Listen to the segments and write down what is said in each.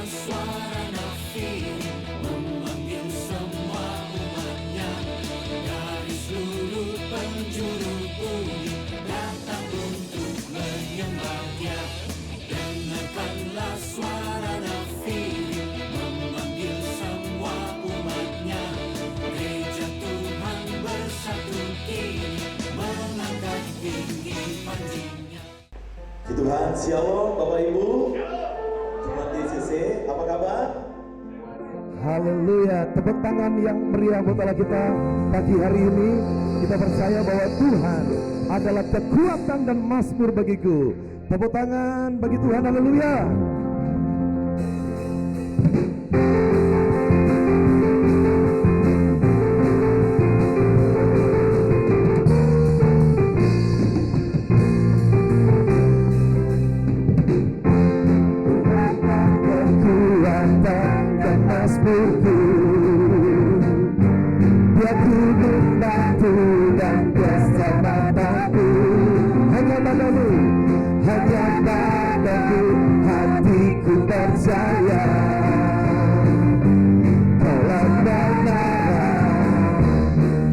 suara nafir memanggil semua umatnya dari seluruh penjuru bumi datang untuk menyembahnya. Dengarkanlah suara nafir memanggil semua umatnya. Gereja Tuhan bersatu kini mengangkat tinggi panjinya. Tuhan, shalom Bapak Ibu. Jemaat YCC, apa kabar? Haleluya, tepuk tangan yang meriah buat Allah kita pagi hari ini. Kita percaya bahwa Tuhan adalah kekuatan dan mazmur bagiku. Tepuk tangan bagi Tuhan, haleluya. Dia gunung batu dan keselamatanku. Hanya padamu hatiku percaya. Kau benar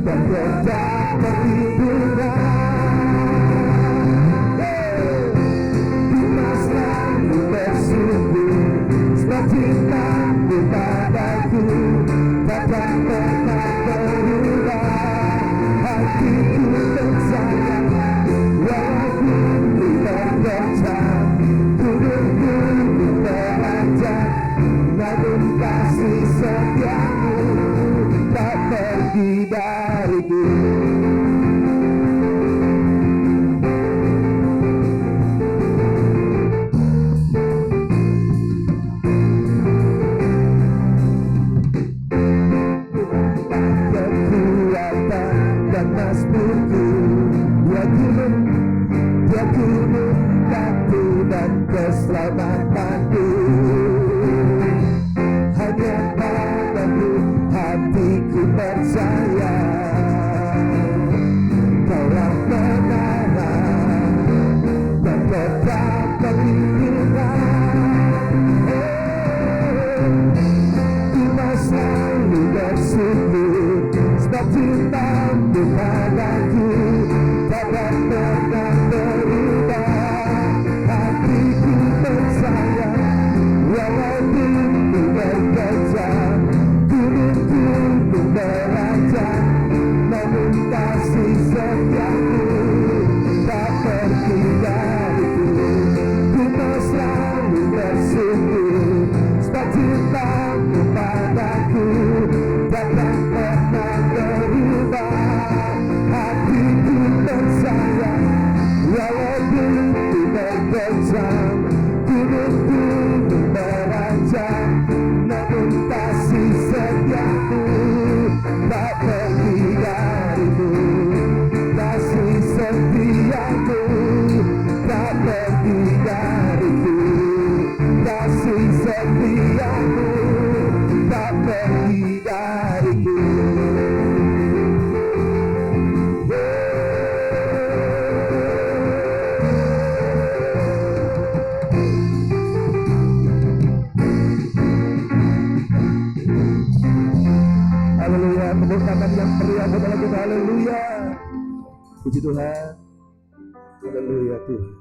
dan tetap perlindungan. Bima selalu bersungguh sebab cintamu padaku takkan pernah berubah. Hatiku percaya walaupun diterjang gunung-gunung beranjak, namun kasih setiamu tak pergi dariku. Dia gunung batu dan keselamatanku. Hanya padamu hatiku percaya. Kaulah kebenaran dan tetap perlindungan. Bima selalu bersungguh sebab cintamu padaku takkan pernah berubah. Hatiku percaya walaupun berkejam gunung-gunung beranjak, namun kasih setiamu tak pergi dariku. Bima selalu bersungguh sebab cintamu padaku takkan pernah berubah. Hatiku percaya walaupun berkejam gunung-gunung beranjak, namun kasih setiamu tak pergi dariku. Kasih setiamu tak pergi dariku. Kasih setiamu tak pergi dariku. Haleluya, tepuk tangan yang meriah buat Allah kita. Haleluya, puji Tuhan. Haleluya Tuhan.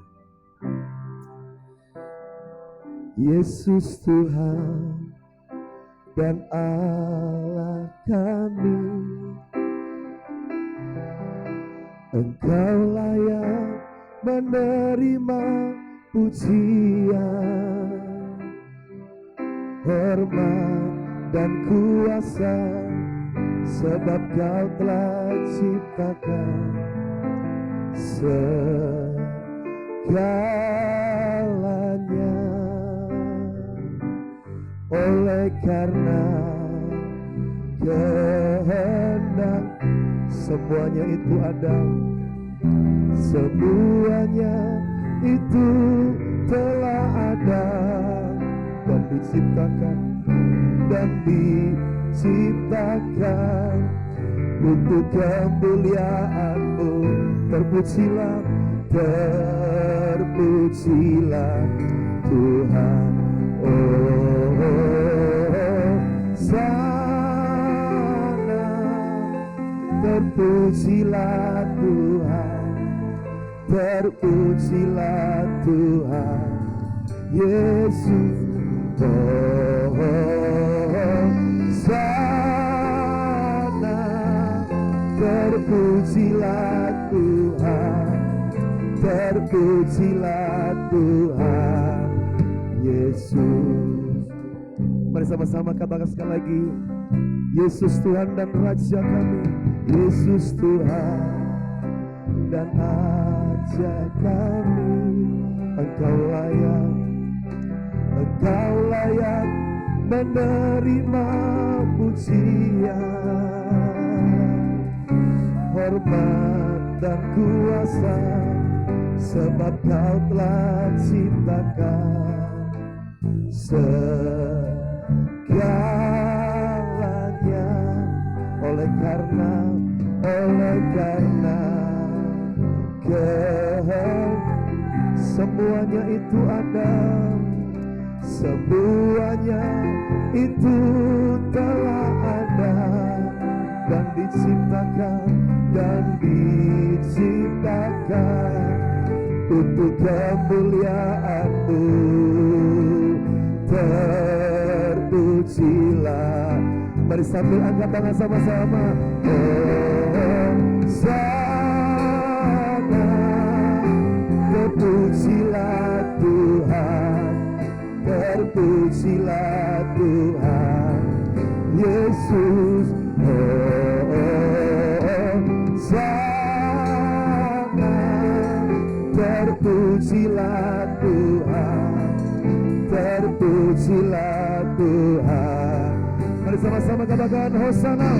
Yesus Tuhan dan Allah kami, Engkau layak menerima pujian, hormat dan kuasa, sebab Kau telah ciptakan segalanya. Oleh karena kehendak semuanya itu ada, semuanya itu telah ada dan diciptakan untuk kemuliaan-Mu. Terpujilah Tuhan, oh terpujilah Tuhan, terpujilah Tuhan Yesus. Hosana, terpujilah Tuhan, terpujilah Tuhan Yesus. Mari sama-sama katakan sekali lagi, Yesus Tuhan dan Raja kami, Yesus Tuhan dan Raja kami. Engkau layak menerima pujian, hormat dan kuasa, sebab Kau telah ciptakan segalanya. Oleh karena semuanya itu ada, semuanya itu telah ada dan diciptakan untuk kemuliaan-Mu. Terpujilah. Mari sambil angkat tangan sama-sama. Hosana, terpujilah Tuhan, terpujilah Tuhan Yesus. Hosana, terpujilah Tuhan, terpujilah Tuhan. Mari sama-sama katakan Hosana.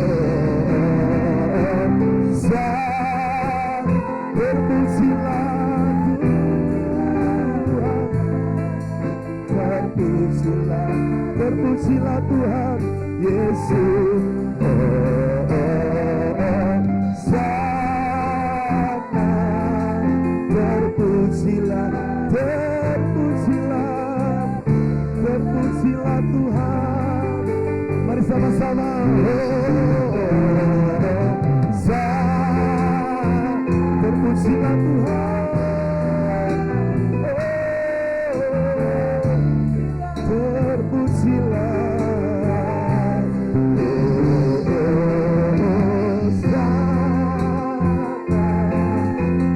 Hosana, terpujilah Tuhan, terpujilah, terpujilah Tuhan Yesus. Hosana, terpujilah, terpujilah, terpujilah Tuhan. Mari sama-sama. Terpujilah Tuhan, terpujilah,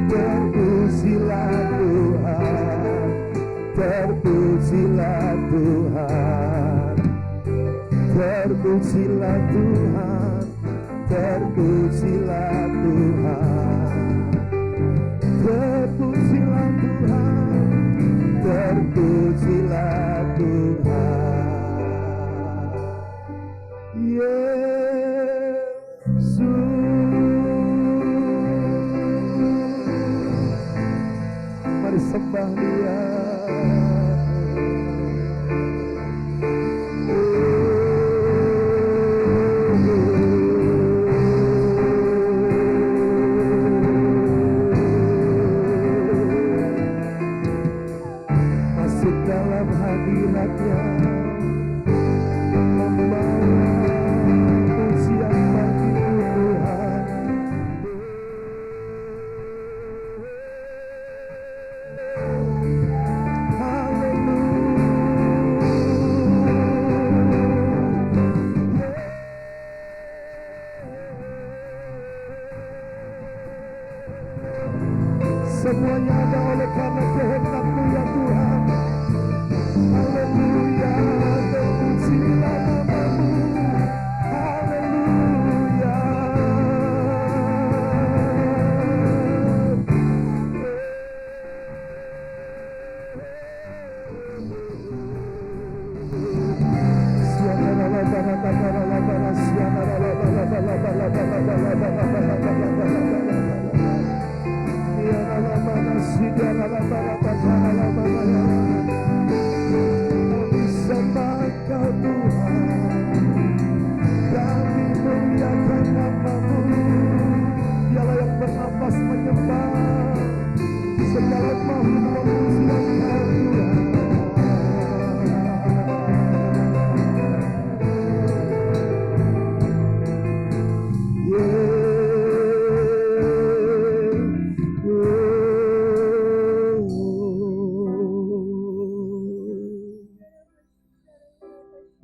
terpujilah Tuhan, terpujilah Tuhan, terpujilah Tuhan, terpujilah Tuhan, terpujilah Tuhan, terpujilah Tuhan Yesus. Mari sembah Dia. Dalam hadiratnya membawa pujian bagi Tuhan. Haleluya. Semuanya ada oleh karena kehendak-Mu ya Tuhan. Haleluya.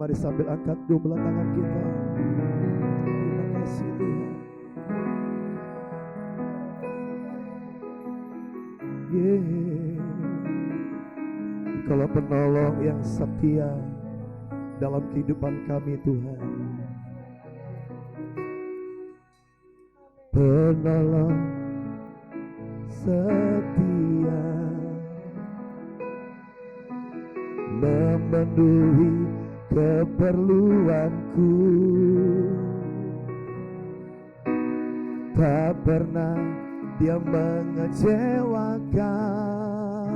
Mari sambil angkat dua belah tangan kita. Terima kasih Tuhan. Kalau penolong yang setia dalam kehidupan kami Tuhan. Penolong setia memenuhi keperluanku, tak pernah Dia mengecewakan.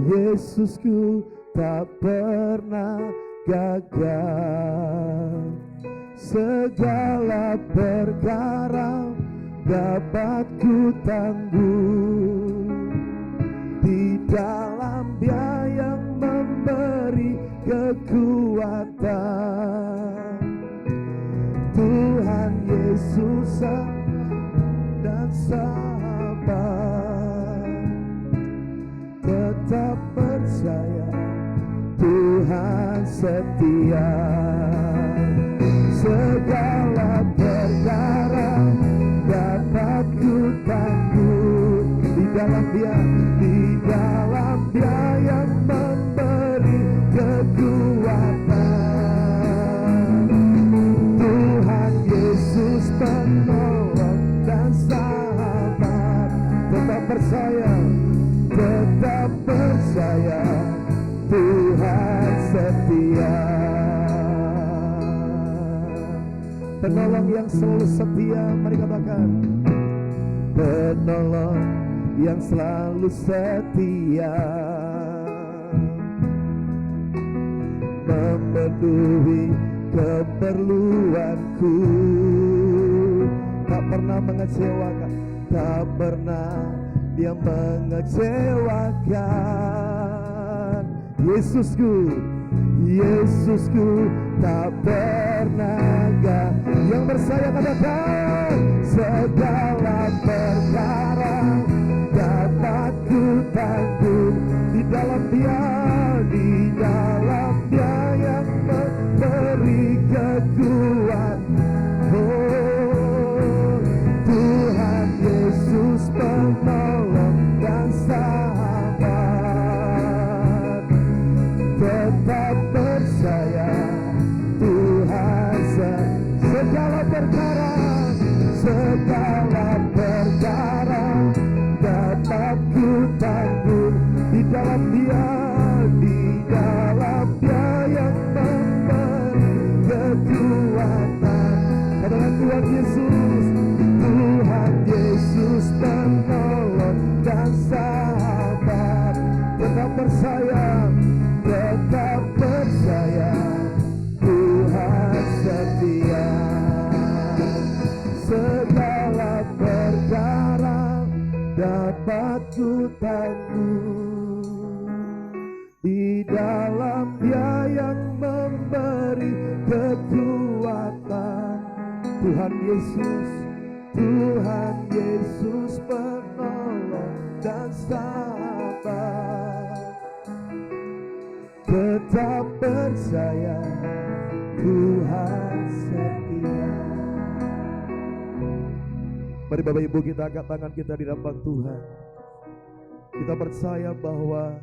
Yesusku tak pernah gagal. Segala perkara dapat ku tanggung di dalam Dia yang memberi kekuatan. Tuhan Yesus dan sabar, tetap percaya Tuhan setia. Segala perkara dapat ku tanggung di dalam Dia yang memberi kekuatan. Tuhan Yesus penolong dan sahabat, tetap percaya Tuhan setia. Penolong yang selalu setia, mari katakan. Penolong yang selalu setia, memenuhi keperluanku, tak pernah mengecewakan, tak pernah Dia mengecewakan. Yesusku tak pernah gagal. Yang percaya katakan, segala perkara dapat ku tanggung di dalam Dia yang memberi kekuatan. Oh, Tuhan Yesus penolong dan sahabat, tetap percaya Tuhan segala perkara dapat ku tanggung di dalam Dia yang memberi kekuatan. Katakan Tuhan Yesus penolong dan sahabat, tetap percaya Tuhan setia. Segala perkara dapat ku tanggung di dalam Dia yang memberi kekuatan. Tuhan Yesus penolong dan sahabat, tetap percaya Tuhan setia. Mari Bapak Ibu kita angkat tangan kita di hadapan Tuhan. Kita percaya bahwa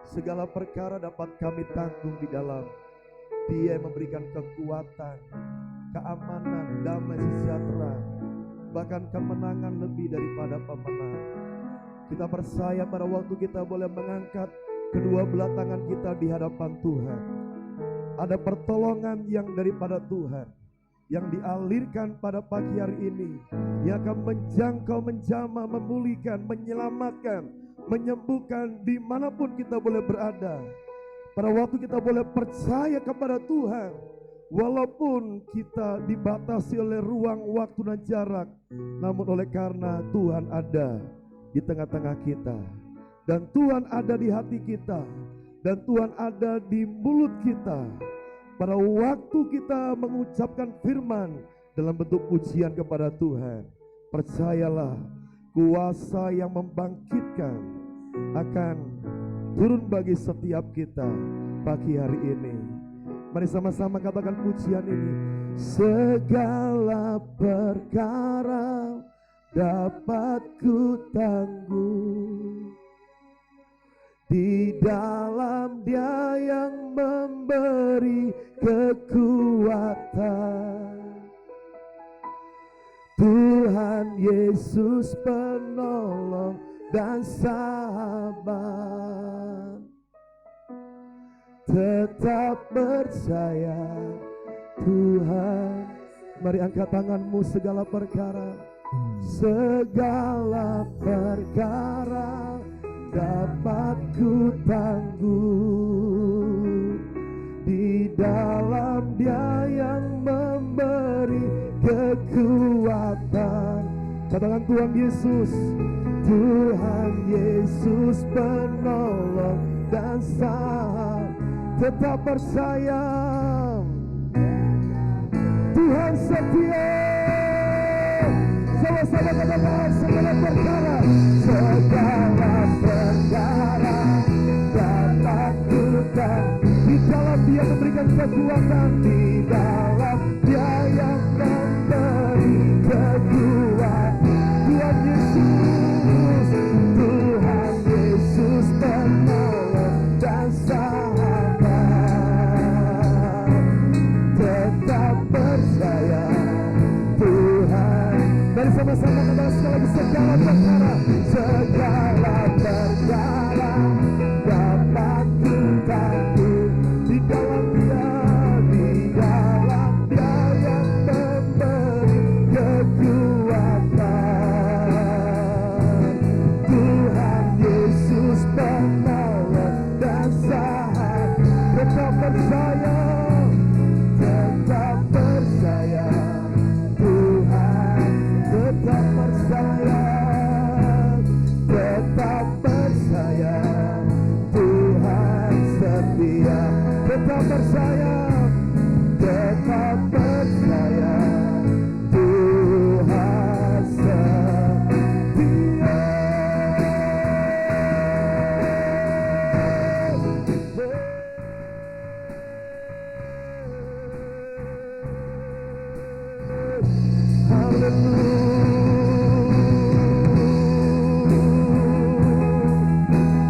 segala perkara dapat kami tanggung di dalam Dia yang memberikan kekuatan, keamanan, damai sejahtera, bahkan kemenangan lebih daripada pemenang. Kita percaya pada waktu kita boleh mengangkat kedua belah tangan kita di hadapan Tuhan, ada pertolongan yang daripada Tuhan yang dialirkan pada pagi hari ini, yang akan menjangkau, menjamah, memulihkan, menyelamatkan, menyembuhkan dimanapun kita boleh berada. Pada waktu kita boleh percaya kepada Tuhan, walaupun kita dibatasi oleh ruang, waktu dan jarak, namun oleh karena Tuhan ada di tengah-tengah kita, dan Tuhan ada di hati kita, dan Tuhan ada di mulut kita. Pada waktu kita mengucapkan firman dalam bentuk pujian kepada Tuhan, percayalah kuasa yang membangkitkan akan turun bagi setiap kita, pagi hari ini. Mari sama-sama katakan pujian ini. Segala perkara dapat ku tangguh di dalam Dia yang memberi kekuatan. Tuhan Yesus penolong dan sahabat. Tetap percaya Tuhan. Mari angkat tanganmu. Segala perkara, segala perkara dapat ku tangguh di dalam Dia yang memberi kekuatan. Katakan Tuhan Yesus. Tuhan Yesus penolong dan sahabat. Tetap percaya Tuhan setia. Sama-sama katakan segala perkara. Segala perkara dapat ku tangguh di dalam Dia memberikan kekuatan. Di dalam Dia yang memberi kekuatan. Tuhan Yesus, Tuhan Yesus penolong dan sahabat. Tetap percaya Tuhan. Mari sama-sama katakan sekali lagi. Segala perkara, segala perkara dapat ku tangguh di dalam Dia, di dalam Dia yang memberi kekuatan. Tuhan Yesus penolong dan sahabat. Tetap percaya, tetap percaya Tuhan. Tetap percaya, tetap percaya Tuhan setia. Tetap percaya, tetap percaya Tuhan setia.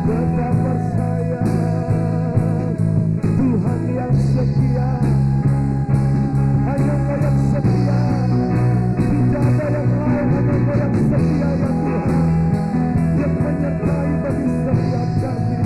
Tetap percaya Tuhan yang setia. Hanya Kau yang setia. Tidak ada yang lain. Hanya Kau yang setia ya Tuhan, yang menyertai bagi setiap kami.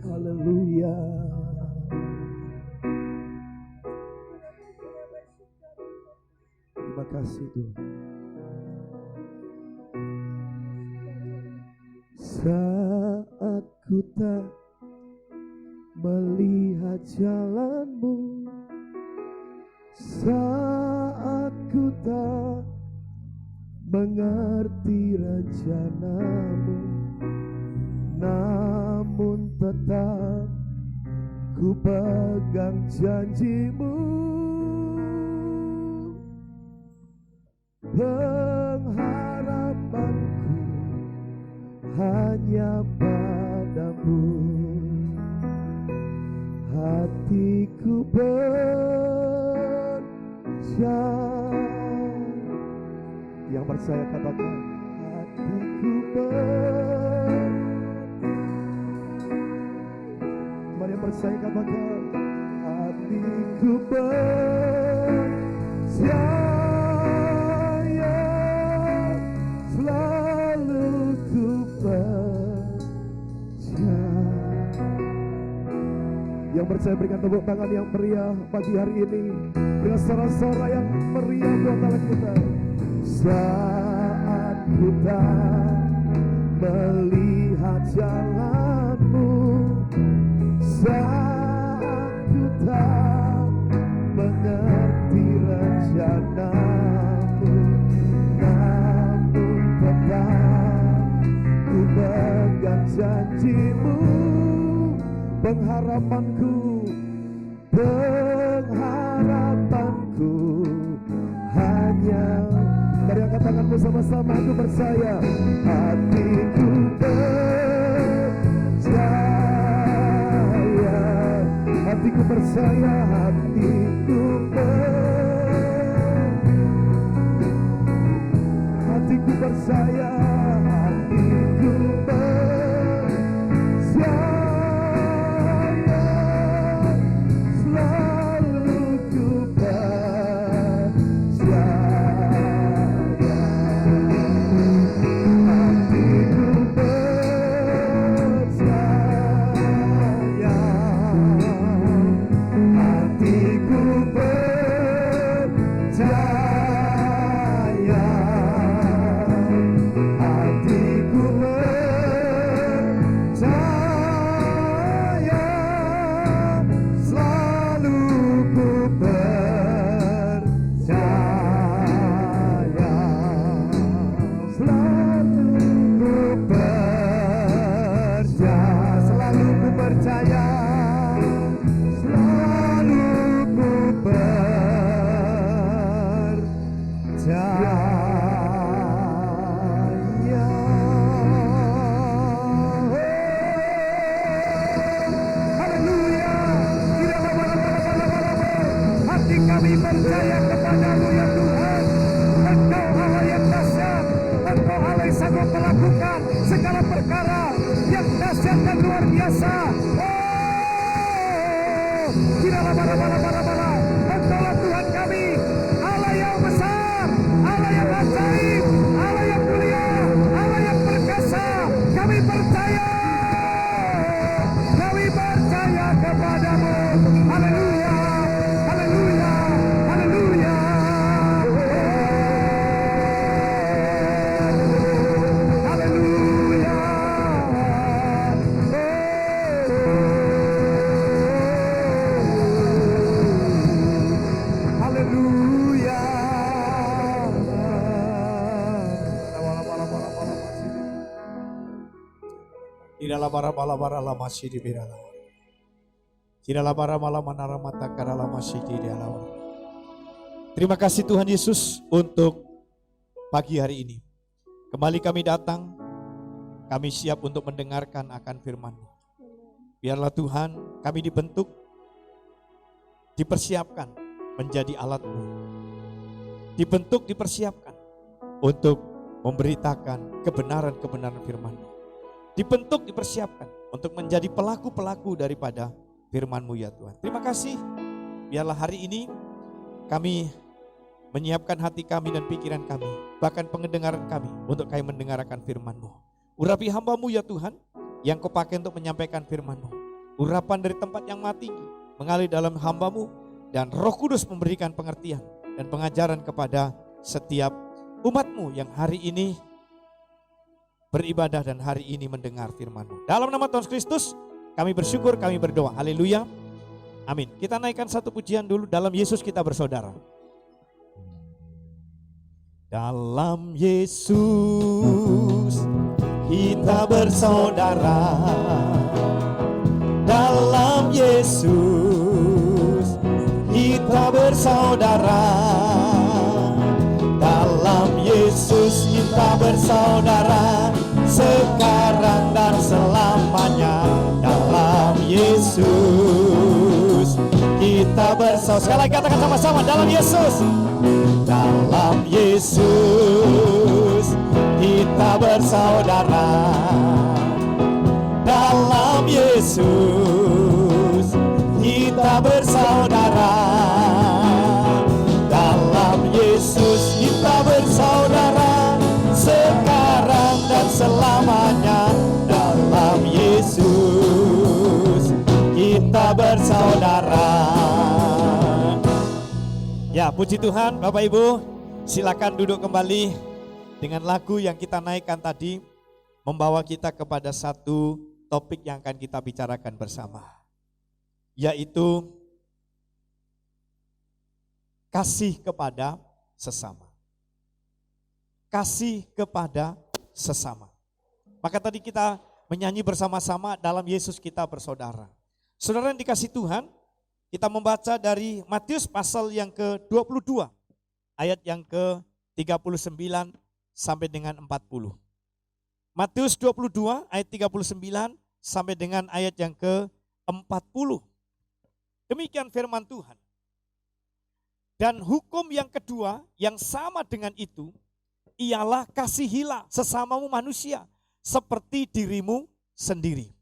Haleluya. Terima kasih Tuhan. Saat ku tak melihat jalan-Mu, saat ku tak mengerti rencana-Mu, namun tetap ku pegang janji-Mu. Pengharapanku hanya pada-Mu. Hatiku percaya. Yang percaya katakan, hatiku Mari yang percaya katakan, hatiku percaya. Selalu ku percaya Yang percaya berikan tepuk tangan yang meriah pagi hari ini. Dengan sorak-sorak yang meriah buat Allah kita. Saat kita melihat jalanmu, saat kita mengerti rencanamu, namun tetap ku pegang janjimu. Pengharapanku hanya, mari angkat tanganmu sama-sama. Aku percaya, hatiku percaya, hatiku percaya, hatiku percaya, hatiku percaya. Terima kasih Tuhan Yesus untuk pagi hari ini. Kembali kami datang, kami siap untuk mendengarkan akan firman-Mu. Biarlah Tuhan kami dibentuk, dipersiapkan menjadi alat-Mu. Dibentuk, dipersiapkan untuk memberitakan kebenaran-kebenaran firman-Mu. Dibentuk, dipersiapkan untuk menjadi pelaku-pelaku daripada firman-Mu ya Tuhan. Terima kasih, biarlah hari ini kami menyiapkan hati kami dan pikiran kami, bahkan pendengaran kami untuk kami mendengarkan firman-Mu. Urapi hamba-Mu ya Tuhan, yang Kau pakai untuk menyampaikan firman-Mu. Urapan dari tempat yang maha tinggi mengalir dalam hamba-Mu, dan Roh Kudus memberikan pengertian dan pengajaran kepada setiap umat-Mu yang hari ini beribadah dan hari ini mendengar firman-Mu. Dalam nama Tuhan Kristus kami bersyukur, kami berdoa. Haleluya. Amin. Kita naikkan satu pujian dulu. Dalam Yesus kita bersaudara. Dalam Yesus kita bersaudara. Dalam Yesus kita bersaudara. Dalam Yesus kita bersaudara, sekarang dan selamanya. Dalam Yesus kita bersaudara. Sekali lagi katakan sama-sama, dalam Yesus. Dalam Yesus kita bersaudara. Dalam Yesus kita bersaudara. Dalam Yesus kita bersaudara, sekarang dan selamanya. Dalam Yesus kita kita bersaudara. Ya, puji Tuhan, Bapak Ibu, silakan duduk kembali. Dengan lagu yang kita naikkan tadi, membawa kita kepada satu topik yang akan kita bicarakan bersama, yaitu kasih kepada sesama. Kasih kepada sesama. Maka tadi kita menyanyi bersama-sama dalam Yesus kita bersaudara. Saudara yang dikasih Tuhan, kita membaca dari Matius pasal yang ke-22, ayat yang ke-39 sampai dengan 40. Matius 22 ayat 39 sampai dengan ayat yang ke-40. Demikian firman Tuhan. Dan hukum yang kedua yang sama dengan itu ialah kasihilah sesamamu manusia seperti dirimu sendiri.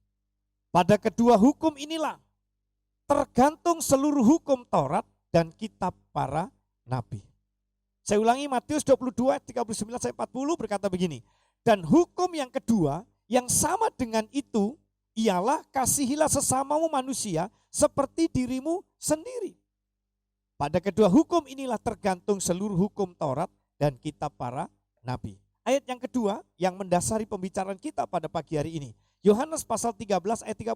Pada kedua hukum inilah tergantung seluruh hukum Taurat dan kitab para nabi. Saya ulangi, Matius 22 ayat 39 sampai 40 berkata begini. Dan hukum yang kedua yang sama dengan itu ialah kasihilah sesamamu manusia seperti dirimu sendiri. Pada kedua hukum inilah tergantung seluruh hukum Taurat dan kitab para nabi. Ayat yang kedua yang mendasari pembicaraan kita pada pagi hari ini. Yohanes pasal 13 ayat 34.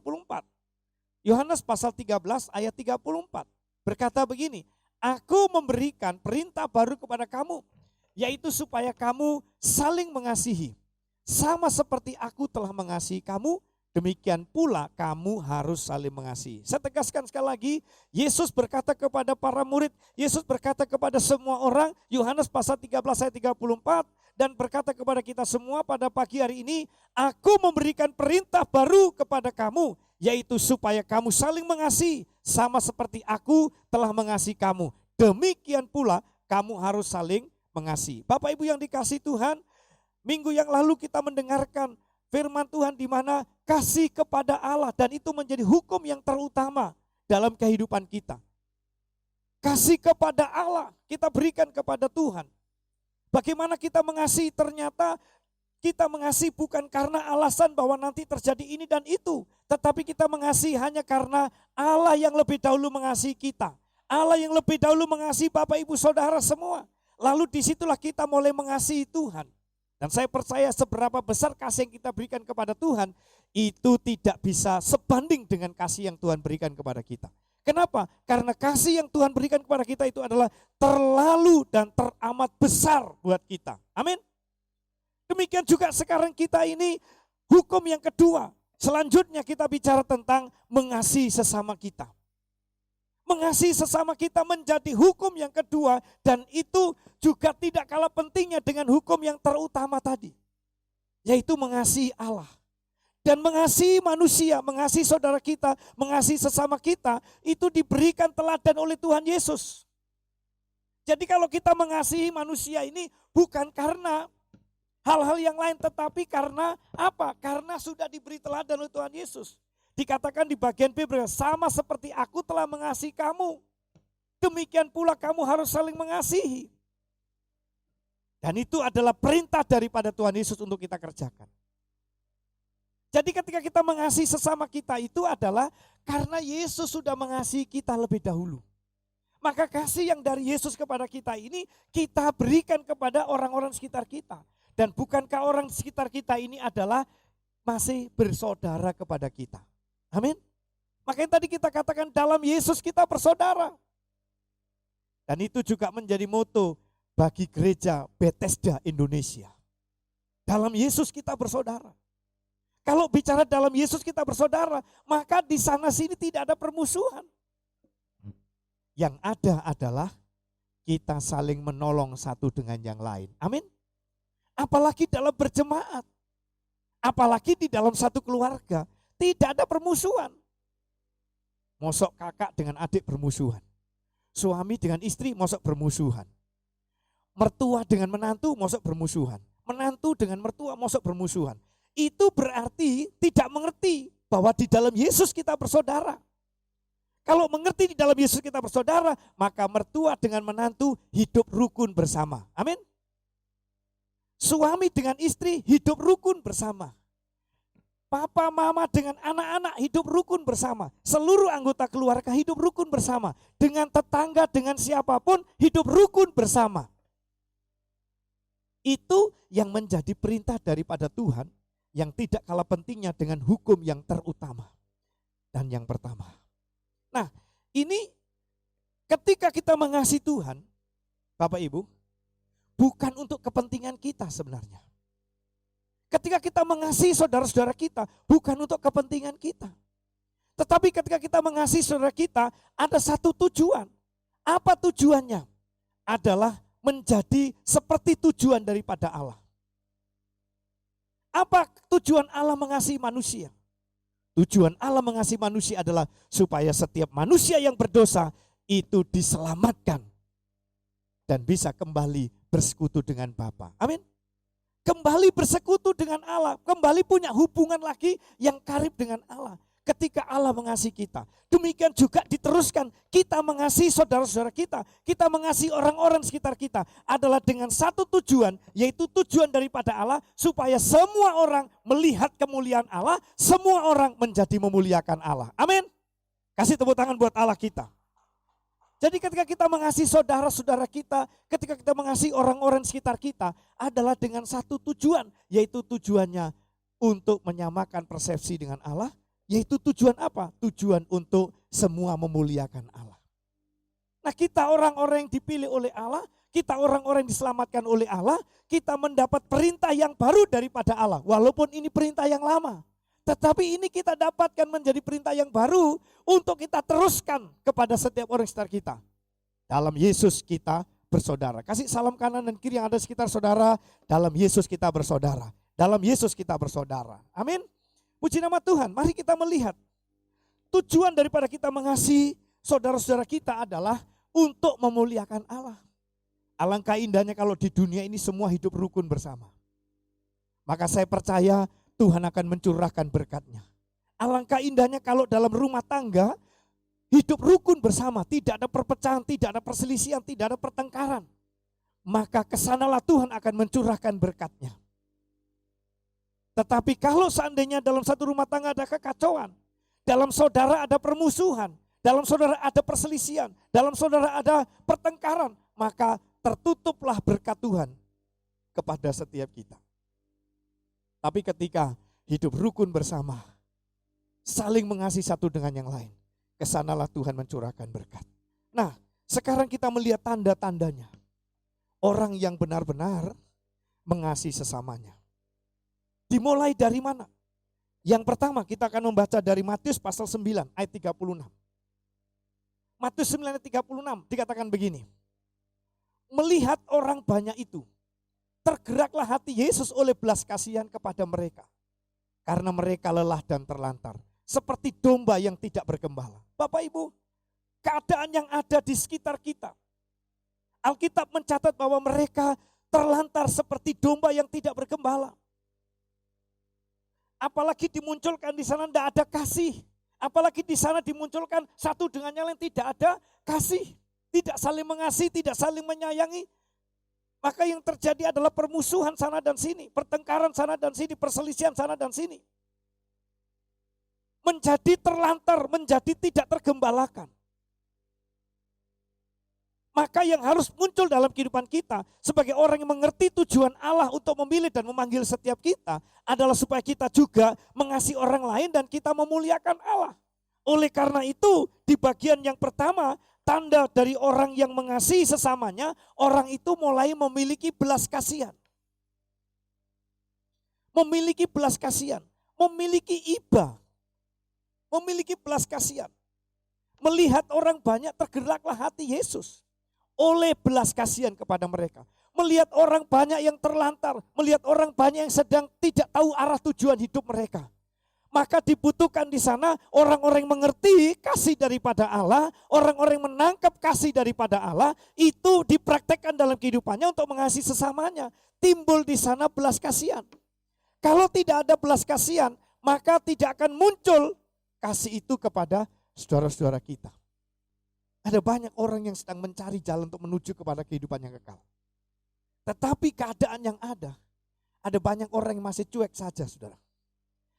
Yohanes pasal 13 ayat 34 berkata begini. Aku memberikan perintah baru kepada kamu, yaitu supaya kamu saling mengasihi. Sama seperti aku telah mengasihi kamu, demikian pula kamu harus saling mengasihi. Saya tegaskan sekali lagi, Yesus berkata kepada para murid, Yesus berkata kepada semua orang, Yohanes pasal 13 ayat 34, dan berkata kepada kita semua pada pagi hari ini, aku memberikan perintah baru kepada kamu, yaitu supaya kamu saling mengasihi, sama seperti aku telah mengasihi kamu. Demikian pula kamu harus saling mengasihi. Bapak Ibu yang dikasihi Tuhan, minggu yang lalu kita mendengarkan firman Tuhan di mana kasih kepada Allah, dan itu menjadi hukum yang terutama dalam kehidupan kita. Kasih kepada Allah kita berikan kepada Tuhan. Bagaimana kita mengasihi? Ternyata kita mengasihi bukan karena alasan bahwa nanti terjadi ini dan itu. Tetapi kita mengasihi hanya karena Allah yang lebih dahulu mengasihi kita. Allah yang lebih dahulu mengasihi Bapak Ibu Saudara semua. Lalu disitulah kita mulai mengasihi Tuhan. Dan saya percaya seberapa besar kasih yang kita berikan kepada Tuhan, itu tidak bisa sebanding dengan kasih yang Tuhan berikan kepada kita. Kenapa? Karena kasih yang Tuhan berikan kepada kita itu adalah terlalu dan teramat besar buat kita. Amin. Demikian juga sekarang kita ini hukum yang kedua. Selanjutnya kita bicara tentang mengasihi sesama kita. Mengasihi sesama kita menjadi hukum yang kedua, dan itu juga tidak kalah pentingnya dengan hukum yang terutama tadi. Yaitu mengasihi Allah. Dan mengasihi manusia, mengasihi saudara kita, mengasihi sesama kita, itu diberikan teladan oleh Tuhan Yesus. Jadi kalau kita mengasihi manusia ini bukan karena hal-hal yang lain, tetapi karena apa? Karena sudah diberi teladan oleh Tuhan Yesus. Dikatakan di bagian B, sama seperti aku telah mengasihi kamu, demikian pula kamu harus saling mengasihi. Dan itu adalah perintah daripada Tuhan Yesus untuk kita kerjakan. Jadi ketika kita mengasihi sesama kita itu adalah karena Yesus sudah mengasihi kita lebih dahulu. Maka kasih yang dari Yesus kepada kita ini kita berikan kepada orang-orang sekitar kita. Dan bukankah orang sekitar kita ini adalah masih bersaudara kepada kita? Amin. Makanya tadi kita katakan dalam Yesus kita bersaudara. Dan itu juga menjadi moto bagi gereja Bethesda Indonesia. Dalam Yesus kita bersaudara. Kalau bicara dalam Yesus kita bersaudara, maka di sana sini tidak ada permusuhan. Yang ada adalah kita saling menolong satu dengan yang lain. Amin. Apalagi dalam berjemaat. Apalagi di dalam satu keluarga. Tidak ada permusuhan. Mosok kakak dengan adik bermusuhan. Suami dengan istri mosok bermusuhan. Mertua dengan menantu mosok bermusuhan. Menantu dengan mertua mosok bermusuhan. Itu berarti tidak mengerti bahwa di dalam Yesus kita bersaudara. Kalau mengerti di dalam Yesus kita bersaudara, maka mertua dengan menantu hidup rukun bersama. Amin. Suami dengan istri hidup rukun bersama. Papa, mama dengan anak-anak hidup rukun bersama. Seluruh anggota keluarga hidup rukun bersama. Dengan tetangga, dengan siapapun hidup rukun bersama. Itu yang menjadi perintah daripada Tuhan yang tidak kalah pentingnya dengan hukum yang terutama dan yang pertama. Nah, ini ketika kita mengasihi Tuhan, Bapak Ibu, bukan untuk kepentingan kita sebenarnya. Ketika kita mengasihi saudara-saudara kita, bukan untuk kepentingan kita. Tetapi ketika kita mengasihi saudara kita, ada satu tujuan. Apa tujuannya? Adalah menjadi seperti tujuan daripada Allah. Apa tujuan Allah mengasihi manusia? Tujuan Allah mengasihi manusia adalah supaya setiap manusia yang berdosa itu diselamatkan dan bisa kembali bersekutu dengan Bapa. Amin. Kembali bersekutu dengan Allah, kembali punya hubungan lagi yang karib dengan Allah. Ketika Allah mengasihi kita, demikian juga diteruskan kita mengasihi saudara-saudara kita mengasihi orang-orang sekitar kita adalah dengan satu tujuan, yaitu tujuan daripada Allah supaya semua orang melihat kemuliaan Allah, semua orang menjadi memuliakan Allah. Amin. Kasih tepuk tangan buat Allah kita. Jadi ketika kita mengasihi saudara-saudara kita, ketika kita mengasihi orang-orang sekitar kita adalah dengan satu tujuan, yaitu tujuannya untuk menyamakan persepsi dengan Allah, yaitu tujuan apa? Tujuan untuk semua memuliakan Allah. Nah, kita orang-orang yang dipilih oleh Allah, kita orang-orang yang diselamatkan oleh Allah, kita mendapat perintah yang baru daripada Allah, walaupun ini perintah yang lama. Tetapi ini kita dapatkan menjadi perintah yang baru untuk kita teruskan kepada setiap orang sekitar kita. Dalam Yesus kita bersaudara. Kasih salam kanan dan kiri yang ada sekitar saudara. Dalam Yesus kita bersaudara. Dalam Yesus kita bersaudara. Amin. Puji nama Tuhan. Mari kita melihat. Tujuan daripada kita mengasihi saudara-saudara kita adalah untuk memuliakan Allah. Alangkah indahnya kalau di dunia ini semua hidup rukun bersama. Maka saya percaya Tuhan akan mencurahkan berkat-Nya. Alangkah indahnya kalau dalam rumah tangga hidup rukun bersama, tidak ada perpecahan, tidak ada perselisihan, tidak ada pertengkaran. Maka kesanalah Tuhan akan mencurahkan berkat-Nya. Tetapi kalau seandainya dalam satu rumah tangga ada kekacauan, dalam saudara ada permusuhan, dalam saudara ada perselisihan, dalam saudara ada pertengkaran, maka tertutuplah berkat Tuhan kepada setiap kita. Tapi ketika hidup rukun bersama, saling mengasihi satu dengan yang lain, kesanalah Tuhan mencurahkan berkat. Nah, sekarang kita melihat tanda-tandanya. Orang yang benar-benar mengasihi sesamanya. Dimulai dari mana? Yang pertama kita akan membaca dari Matius pasal 9 ayat 36. Matius 9 ayat 36 dikatakan begini. Melihat orang banyak itu, tergeraklah hati Yesus oleh belas kasihan kepada mereka. Karena mereka lelah dan terlantar. Seperti domba yang tidak bergembala. Bapak Ibu, keadaan yang ada di sekitar kita. Alkitab mencatat bahwa mereka terlantar seperti domba yang tidak bergembala. Apalagi dimunculkan di sana tidak ada kasih. Apalagi di sana dimunculkan satu dengan yang lain tidak ada kasih. Tidak saling mengasihi, tidak saling menyayangi. Maka yang terjadi adalah permusuhan sana dan sini, pertengkaran sana dan sini, perselisihan sana dan sini. Menjadi terlantar, menjadi tidak tergembalakan. Maka yang harus muncul dalam kehidupan kita sebagai orang yang mengerti tujuan Allah untuk memilih dan memanggil setiap kita adalah supaya kita juga mengasihi orang lain dan kita memuliakan Allah. Oleh karena itu di bagian yang pertama, tanda dari orang yang mengasihi sesamanya, orang itu mulai memiliki belas kasihan. Memiliki belas kasihan, memiliki iba, memiliki belas kasihan. Melihat orang banyak tergeraklah hati Yesus oleh belas kasihan kepada mereka. Melihat orang banyak yang terlantar, melihat orang banyak yang sedang tidak tahu arah tujuan hidup mereka. Maka dibutuhkan di sana orang-orang yang mengerti kasih daripada Allah, orang-orang yang menangkap kasih daripada Allah, itu dipraktekkan dalam kehidupannya untuk mengasihi sesamanya. Timbul di sana belas kasihan. Kalau tidak ada belas kasihan, maka tidak akan muncul kasih itu kepada saudara-saudara kita. Ada banyak orang yang sedang mencari jalan untuk menuju kepada kehidupan yang kekal. Tetapi keadaan yang ada banyak orang yang masih cuek saja, saudara.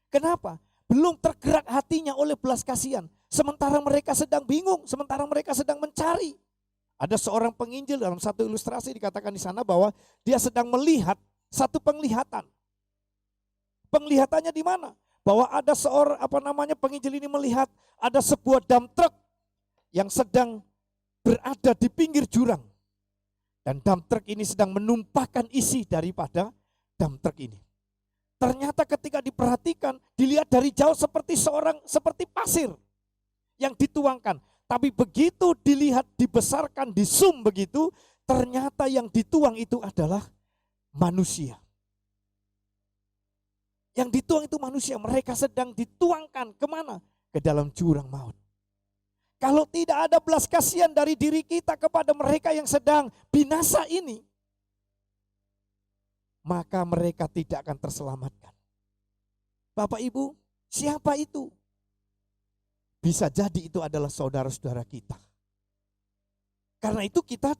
Kenapa? Belum tergerak hatinya oleh belas kasihan. Sementara mereka sedang bingung, sementara mereka sedang mencari. Ada seorang penginjil dalam satu ilustrasi dikatakan di sana bahwa dia sedang melihat satu penglihatan. Penglihatannya di mana? Bahwa ada seorang penginjil ini melihat ada sebuah dump truck yang sedang berada di pinggir jurang. Dan dump truck ini sedang menumpahkan isi daripada dump truck ini. Ternyata ketika diperhatikan, dilihat dari jauh seperti pasir yang dituangkan. Tapi begitu dilihat, dibesarkan, di zoom begitu, ternyata yang dituang itu adalah manusia. Yang dituang itu manusia, mereka sedang dituangkan kemana? Ke dalam jurang maut. Kalau tidak ada belas kasihan dari diri kita kepada mereka yang sedang binasa ini, maka mereka tidak akan terselamatkan. Bapak Ibu, siapa itu? Bisa jadi itu adalah saudara-saudara kita. Karena itu kita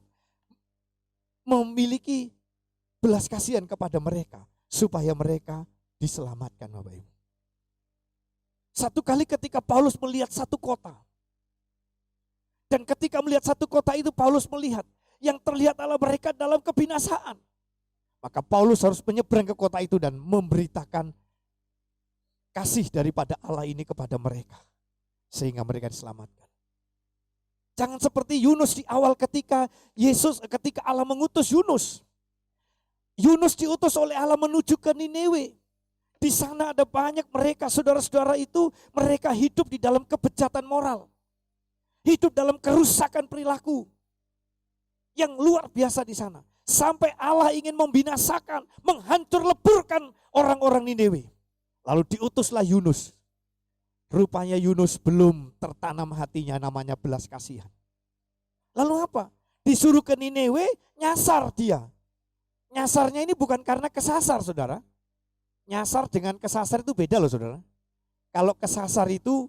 memiliki belas kasihan kepada mereka, supaya mereka diselamatkan, Bapak Ibu. Satu kali ketika Paulus melihat satu kota, dan ketika melihat satu kota itu Paulus melihat yang terlihat adalah mereka dalam kebinasaan. Maka Paulus harus menyeberang ke kota itu dan memberitakan kasih daripada Allah ini kepada mereka. Sehingga mereka diselamatkan. Jangan seperti Yunus di awal ketika Allah mengutus Yunus. Yunus diutus oleh Allah menuju ke Niniwe. Di sana ada banyak mereka, saudara-saudara itu, mereka hidup di dalam kebejatan moral. Hidup dalam kerusakan perilaku. Yang luar biasa di sana. Sampai Allah ingin membinasakan, menghancur leburkan orang-orang Niniwe. Lalu diutuslah Yunus. Rupanya Yunus belum tertanam hatinya namanya belas kasihan. Lalu apa? Disuruh ke Niniwe, nyasar dia. Nyasarnya ini bukan karena kesasar, saudara. Nyasar dengan kesasar itu beda loh, saudara. Kalau kesasar itu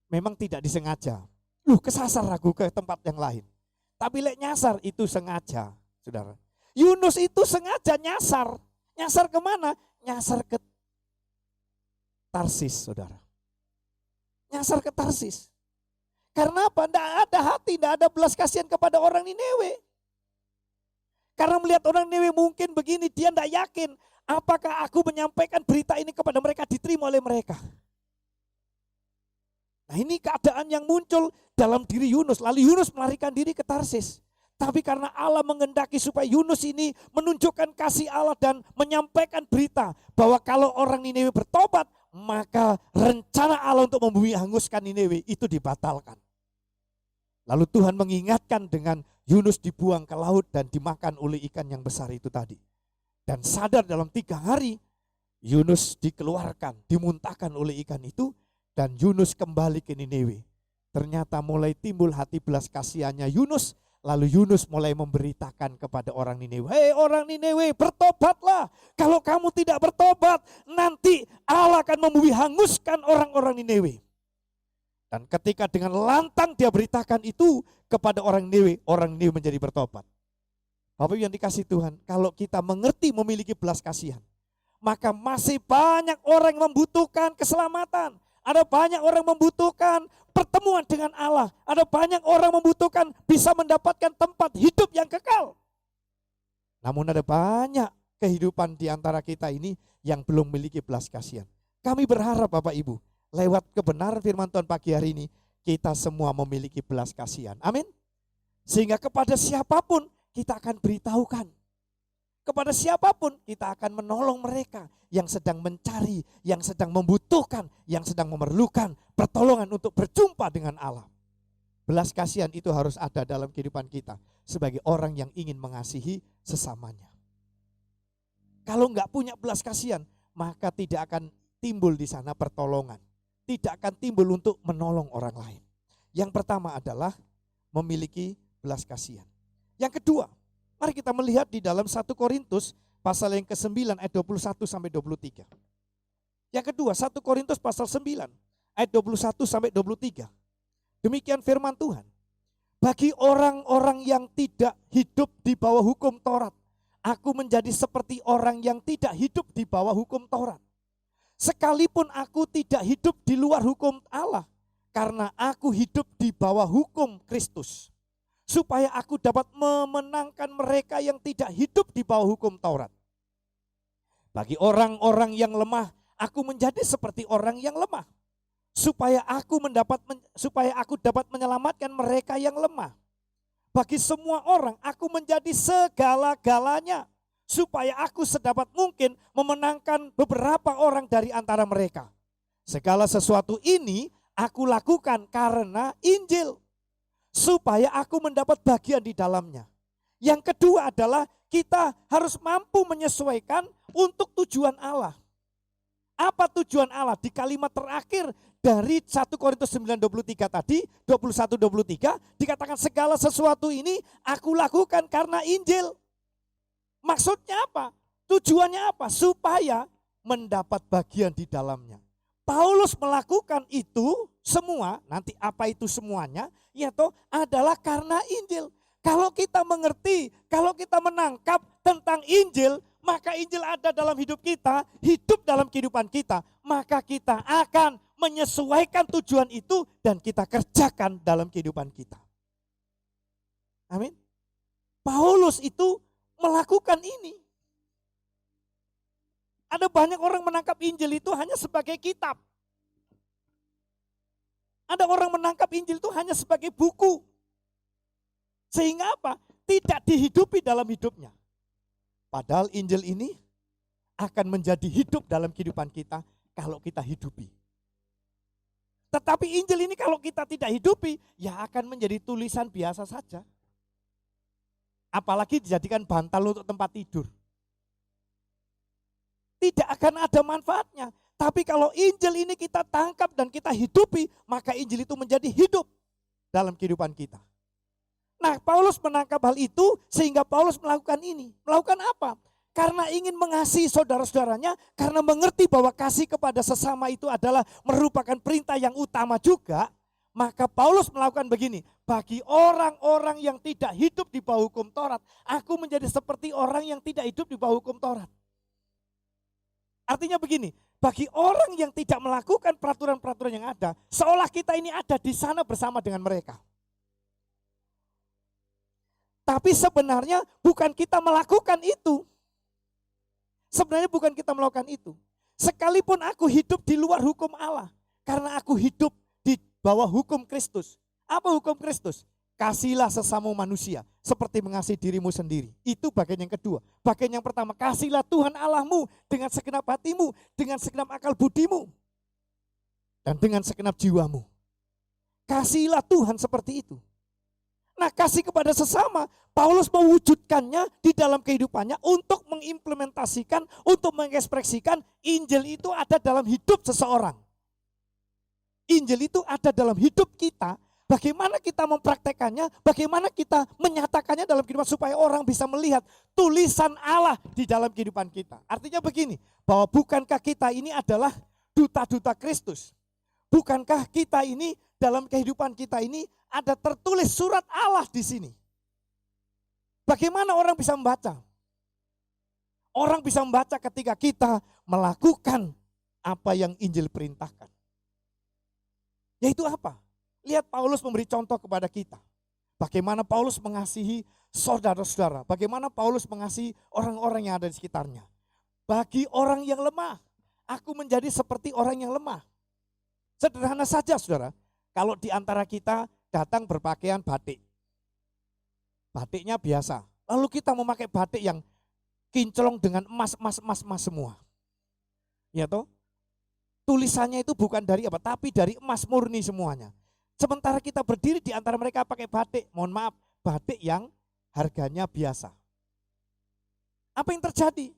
memang tidak disengaja. Kesasar aku ke tempat yang lain. Tapi nyasar itu sengaja, saudara. Yunus itu sengaja nyasar. Nyasar kemana? Nyasar ke Tarsis, saudara. Nyasar ke Tarsis. Karena apa? Tidak ada hati, tidak ada belas kasihan kepada orang Niniwe. Karena melihat orang Niniwe mungkin begini, dia tidak yakin. Apakah aku menyampaikan berita ini kepada mereka, diterima oleh mereka? Nah, ini keadaan yang muncul dalam diri Yunus. Lalu Yunus melarikan diri ke Tarsis. Tapi karena Allah mengendaki supaya Yunus ini menunjukkan kasih Allah dan menyampaikan berita bahwa kalau orang Niniwe bertobat, maka rencana Allah untuk membumi hanguskan Niniwe itu dibatalkan. Lalu Tuhan mengingatkan dengan Yunus dibuang ke laut dan dimakan oleh ikan yang besar itu tadi. Dan sadar dalam 3 hari Yunus dikeluarkan, dimuntahkan oleh ikan itu, dan Yunus kembali ke Niniwe. Ternyata mulai timbul hati belas kasihannya Yunus, lalu Yunus mulai memberitakan kepada orang Niniwe, "Hei orang Niniwe, bertobatlah. Kalau kamu tidak bertobat, nanti Allah akan membumi hanguskan orang-orang Niniwe." Dan ketika dengan lantang dia beritakan itu kepada orang Niniwe menjadi bertobat. Bapak yang dikasih Tuhan, kalau kita mengerti memiliki belas kasihan, maka masih banyak orang yang membutuhkan keselamatan. Ada banyak orang membutuhkan pertemuan dengan Allah. Ada banyak orang membutuhkan bisa mendapatkan tempat hidup yang kekal. Namun ada banyak kehidupan di antara kita ini yang belum memiliki belas kasihan. Kami berharap Bapak Ibu, lewat kebenaran firman Tuhan pagi hari ini, kita semua memiliki belas kasihan. Amin. Sehingga kepada siapapun kita akan beritahukan. Kepada siapapun kita akan menolong mereka yang sedang mencari, yang sedang membutuhkan, yang sedang memerlukan pertolongan untuk berjumpa dengan Allah. Belas kasihan itu harus ada dalam kehidupan kita sebagai orang yang ingin mengasihi sesamanya. Kalau enggak punya belas kasihan, maka tidak akan timbul di sana pertolongan. Tidak akan timbul untuk menolong orang lain. Yang pertama adalah memiliki belas kasihan. Yang kedua, mari kita melihat di dalam 1 Korintus pasal yang ke-9 ayat 21 sampai 23. Yang kedua, 1 Korintus pasal 9 ayat 21 sampai 23. Demikian firman Tuhan. Bagi orang-orang yang tidak hidup di bawah hukum Taurat, aku menjadi seperti orang yang tidak hidup di bawah hukum Taurat. sekalipun aku tidak hidup di luar hukum Allah, karena aku hidup di bawah hukum Kristus, supaya aku dapat memenangkan mereka yang tidak hidup di bawah hukum Taurat. Bagi orang-orang yang lemah, aku menjadi seperti orang yang lemah, supaya aku dapat menyelamatkan mereka yang lemah. Bagi semua orang, aku menjadi segala-galanya, supaya aku sedapat mungkin memenangkan beberapa orang dari antara mereka. Segala sesuatu ini aku lakukan karena Injil, supaya aku mendapat bagian di dalamnya. Yang kedua adalah kita harus mampu menyesuaikan untuk tujuan Allah. Apa tujuan Allah? Di kalimat terakhir dari 1 Korintus 9:23 tadi, 21-23, dikatakan segala sesuatu ini aku lakukan karena Injil. Maksudnya apa? Tujuannya apa? Supaya mendapat bagian di dalamnya. Paulus melakukan itu semua, nanti apa itu semuanya, yaitu adalah karena Injil. Kalau kita mengerti, kalau kita menangkap tentang Injil, maka Injil ada dalam hidup kita, hidup dalam kehidupan kita, maka kita akan menyesuaikan tujuan itu dan kita kerjakan dalam kehidupan kita. Amin. Paulus itu melakukan ini. Ada banyak orang menangkap Injil itu hanya sebagai kitab. Ada orang menangkap Injil itu hanya sebagai buku. Sehingga apa? Tidak dihidupi dalam hidupnya. Padahal Injil ini akan menjadi hidup dalam kehidupan kita kalau kita hidupi. Tetapi Injil ini kalau kita tidak hidupi, ya akan menjadi tulisan biasa saja. Apalagi dijadikan bantal untuk tempat tidur. Tidak akan ada manfaatnya. Tapi kalau Injil ini kita tangkap dan kita hidupi, maka Injil itu menjadi hidup dalam kehidupan kita. Nah, Paulus menangkap hal itu sehingga Paulus melakukan ini. Melakukan apa? Karena ingin mengasihi saudara-saudaranya, karena mengerti bahwa kasih kepada sesama itu adalah merupakan perintah yang utama juga, maka Paulus melakukan begini. Bagi orang-orang yang tidak hidup di bawah hukum Taurat, aku menjadi seperti orang yang tidak hidup di bawah hukum Taurat. Artinya begini, bagi orang yang tidak melakukan peraturan-peraturan yang ada, seolah kita ini ada di sana bersama dengan mereka. Tapi sebenarnya bukan kita melakukan itu. Sebenarnya bukan kita melakukan itu. Sekalipun aku hidup di luar hukum Allah, karena aku hidup di bawah hukum Kristus. Apa hukum Kristus? Kasihilah sesama manusia seperti mengasihi dirimu sendiri. Itu bagian yang kedua. Bagian yang pertama, kasihilah Tuhan Allahmu dengan segenap hatimu, dengan segenap akal budimu, dan dengan segenap jiwamu. Kasihilah Tuhan seperti itu. Nah, kasih kepada sesama, Paulus mewujudkannya di dalam kehidupannya untuk mengimplementasikan, untuk mengekspresikan Injil itu ada dalam hidup seseorang. Injil itu ada dalam hidup kita. Bagaimana kita mempraktekannya, bagaimana kita menyatakannya dalam kehidupan supaya orang bisa melihat tulisan Allah di dalam kehidupan kita. Artinya begini, bahwa bukankah kita ini adalah duta-duta Kristus? Bukankah kita ini dalam kehidupan kita ini ada tertulis surat Allah di sini? Bagaimana orang bisa membaca? Orang bisa membaca ketika kita melakukan apa yang Injil perintahkan. Yaitu apa? Lihat Paulus memberi contoh kepada kita. Bagaimana Paulus mengasihi saudara-saudara. Bagaimana Paulus mengasihi orang-orang yang ada di sekitarnya. Bagi orang yang lemah, aku menjadi seperti orang yang lemah. Sederhana saja saudara. Kalau di antara kita datang berpakaian batik. Batiknya biasa. Lalu kita memakai batik yang kinclong dengan emas semua. Ya toh? Tulisannya itu bukan dari apa, tapi dari emas murni semuanya. Sementara kita berdiri di antara mereka pakai batik, mohon maaf, batik yang harganya biasa. Apa yang terjadi?